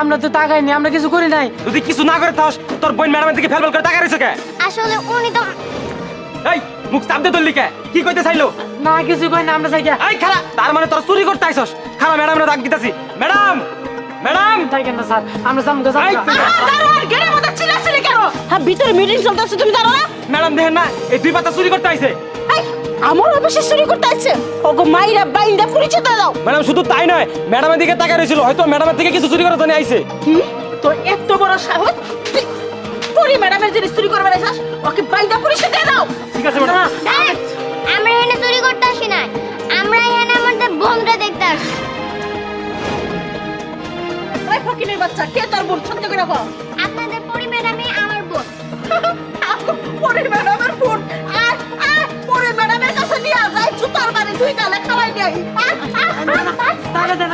আমরা তো তাকাইনি, আমরা কিছু করি নাই। যদি কিছু না করে থাস তোর বোন ম্যাডামের দিকে ফেলফেল করে তাকাই রইছে কে? আসলে উনি তো এই মুখ চাপ দে ধরলি কে? কি কইতে চাইলো? না কিছু কই না, আমরা যাই গিয়া। এই খালা, তার মানে তোর চুরি করতে আইছস? খালা ম্যাডামের ডাক দিতাছি। ম্যাডাম, ম্যাডাম, থাকেন না স্যার, আমরা সামনে এই, দাঁড়ান, গেটের মধ্যে চিল্লাচিল্লি কেন? হ্যাঁ, ভিতরে মিটিং চলতেছে, তুমি দাঁড়াও না? ম্যাডাম দেখেন না এই দুই পাতা চুরি করতে আইছে। এই, আমার অফিসে চুরি করতে আসছে? ওগো মাইরা বাইন্দা পরিচয় দাও। ম্যাডাম শুধু তাই নয়, ম্যাডামের দিকে তাকাই রইছিল, হয়তো ম্যাডামের থেকে কিছু চুরি করার জন্য আইছে। কি? তোর এত বড় সাহস? তুই পরি ম্যাডামের জিনিস চুরি করবে না? ওকে বাইন্দা পরিচয় দাও। ঠিক আছে ম্যাডাম। এই, আমরা এখানে চুরি করতে আসি না, আমরা এখানে আমাদের বোনরা দেখতে আসছি। ওই ফকিনের বাচ্চা, কে তোর বোন? সত্যি করে বল। আপনাদের পরি ম্যাডামই আমার বোন। পরি ম্যাডামের বোন? আর পরি ম্যাডামের কাছে নিয়ে যাই, জুতার বাড়ি দুই গালে খাওয়াই দেয়। তাহলে দেন